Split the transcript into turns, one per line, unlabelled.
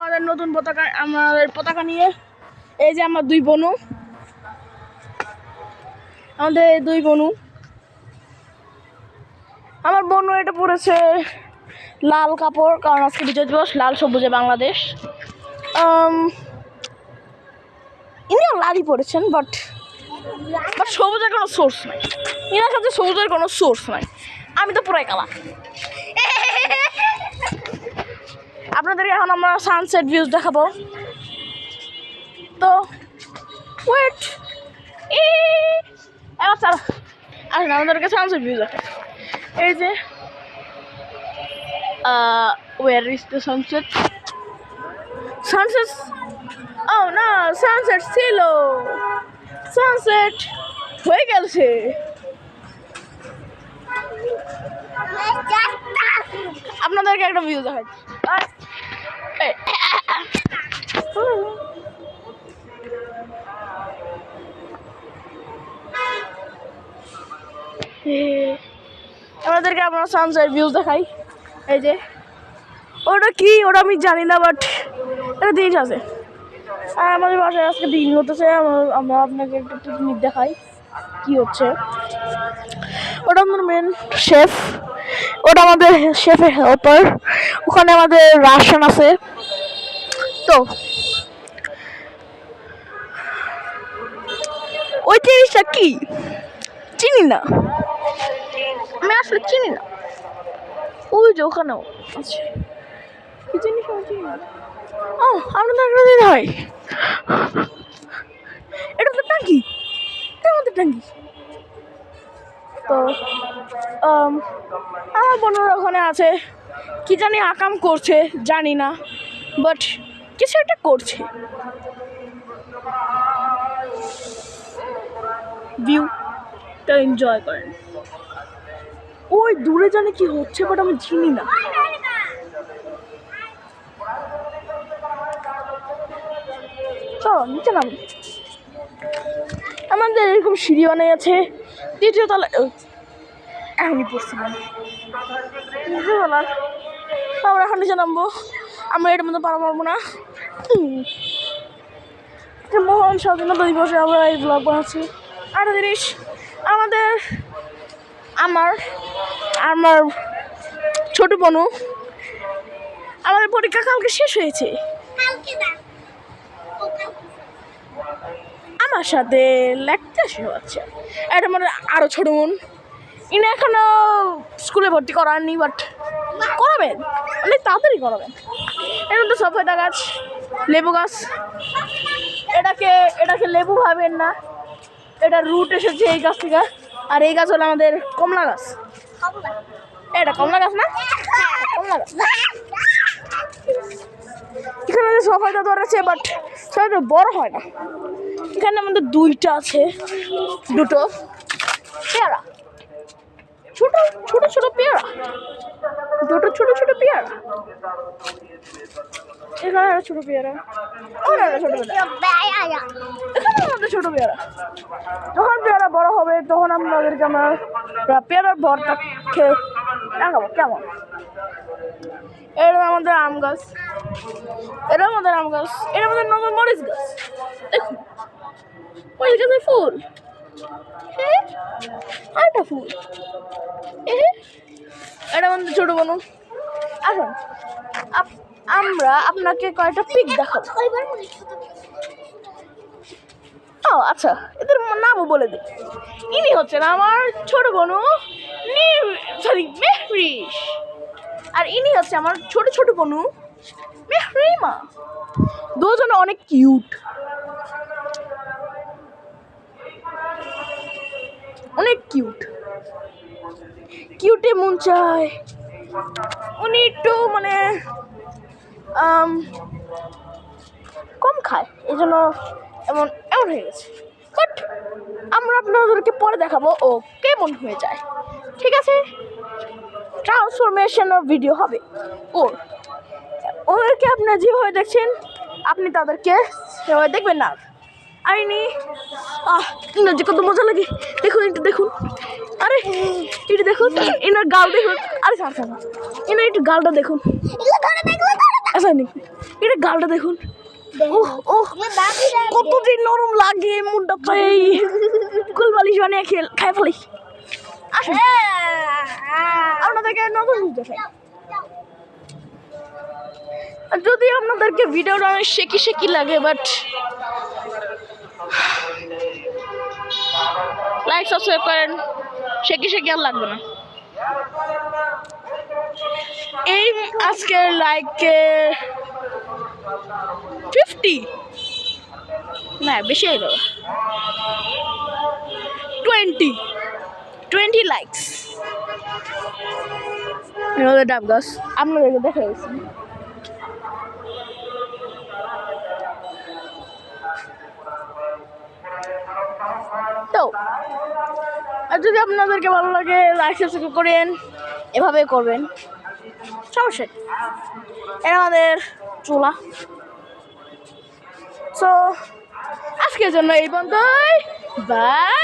আমাদের নতুন পতাকা, আমাদের পতাকা নিয়ে এই যে আমার দুই বোনু, আমাদের দুই বোনু। আমার বোনু এটা পরেছে লাল কাপড়, কারণ আজকে বিজয় দিবস, লাল সবুজে বাংলাদেশ। ইনিও লালই পরেছেন, বাট সবুজের কোনো সোর্স নাই। ইনার কাছে সবুজের কোনো সোর্স নাই। আমি তো পুরাই কালা। আপনাদেরকে এখন আমরা সানসেট ভিউজ দেখাবো। তো ওয়েট, আসেন আমাদেরকে সানসেট ভিউজ দেখা। এই যে where is the sunset? Sunset? Oh no, sunset ছিল, সানসেট হয়ে গেছে। আপনাদেরকে একটা ভিউ দেখাই। আমাদেরকে আমরা সানসেট ভিউজ দেখাই। এই যে ওটা কি, ওটা আমি জানি না, বাট এটা জিনিস আছে। আর আমাদের বাসায় আজকে দিন হতেছে, আমরা আপনাকে একটু টেকনিক দেখাই কি হচ্ছে। ওটা আমাদের মেন শেফ, ওটা আমাদের শেফের হেল্পার, ওখানে আমাদের রাশন আছে। তো ওই জিনিসটা কি চিনি না, আমি আসলে চিনি না। ওই যে ওখানেও আছে কি জিনিস চিনি না। ও আপনাদের একটা দিন হয়, এটা তো ট্যাঙ্কি, এটা আমাদের ট্যাঙ্কি। তো আমার বোনেরা ওখানে আছে, কি জানি আকাম করছে জানি না, বাট কিছু একটা করছে। ভিউটা এনজয় করেন। ওই দূরে জানি কি হচ্ছে, বাট আমি চিনি না। চলো নিচে নাম। আমাদের এরকম সিঁড়ি বানাই আছে, দ্বিতীয় তলা এখনই পড়ছিলাম, দ্বিতীয় তলার। আমরা এখন নিচে নামবো, আমরা এটার মধ্যে পারবো না। মহান স্বাধীনতা দিবসে আমরা এই ব্লগ বানাচ্ছি। আর জিনিস, আমার ছোট বোনু, আমাদের পরীক্ষা কালকে শেষ হয়েছে। আমার সাথে লেখতে শেষ হচ্ছে। এটা মানে আরো ছোট বোন, ইনি এখনো স্কুলে ভর্তি করাননি, বাট করাবেন, অনেক তাড়াতাড়ি করাবেন। এর মধ্যে সফেদা গাছ, লেবু গাছ। এটাকে লেবু ভাবেন না, এটা রুট এসেছে এই গাছ থেকে। আর এই গাছ হলো আমাদের কমলা গাছ। এটা কমলা গাছ না, কমলা গাছ। এখানে সফেদা ধরেছে, বাট সফেদা বড় হয় না। এখানে আমাদের দুইটা আছে, দুটো পেয়ারা, ছোট ছোট ছোট পেয়ারা, দুটো ছোট ছোট পেয়ারা। এখানে একটা ছোট পেয়ারা, ছোট পেয়ারা, এখানে আমাদের ছোট পেয়ারা। যখন পেয়ারা বড় হবে তখন আমাদেরকে আমরা পেয়ারার ভরটা খেয়ে দেখাবো কেমন। এটা আমাদের আম গাছ, এটা আমাদের আম গাছ, এটা আমাদের নতুন মরিচ গাছ। দেখুন মরিচ গাছের ফুল, আরেকটা ফুল। এটা আমাদের ছোট বোনু। আসুন আমরা আপনাকে কয়েকটা পিক দেখাবো। ও আচ্ছা, এদের নামও বলে দিই। ইনি হচ্ছেন আমার ছোট বোনু মেহরিশ, আর ইনি হচ্ছে আমার ছোট ছোট বোনু মেহরিমা। দুজনে অনেক কিউট, অনেক কিউট, কিউটে মন চায়। উনি একটু মানে কম খায়, এই জন্য এমন হয়ে গেছে। বাট আমরা আপনাদেরকে পরে দেখাবো ও কেমন হয়ে যায়, ঠিক আছে? ট্রান্সফরমেশন ভিডিও হবে ওদেরকে আপনারা যেভাবে দেখছেন আপনি তাদেরকে সেভাবে দেখবেন না। আইনি ইংরেজি কত মজা লাগে, দেখুন একটু দেখুন। আরে এটা দেখুন, এনার গাল দেখুন। আরে ইনার একটু গালটা দেখুন। রাসায়নিক এটা গালটা দেখুন ওহ ওহ কতদিন নরম লাগে মুন্ডা পাই কুল বালিশ বানিয়ে খাই ফেলি আসুন আপনাদেরকে নতুন দেখাই যদি আপনাদেরকে ভিডিওটা অনেক শেকি শেকি লাগে বাট লাইক সাবস্ক্রাইব করেন শেকি শেকি আর লাগবে না এই আজকের লাইকে 50 না বেশি হলো 20 লাইকস ডাব গাছ আপনাদেরকে দেখা গেছে তো আর যদি আপনাদেরকে ভালো লাগে লাইক সাবস্ক্রাইব করেন এভাবে করবেন সমস্যা এটা আমাদের চুলা সো আজকের জন্য এই পর্যন্তই বাই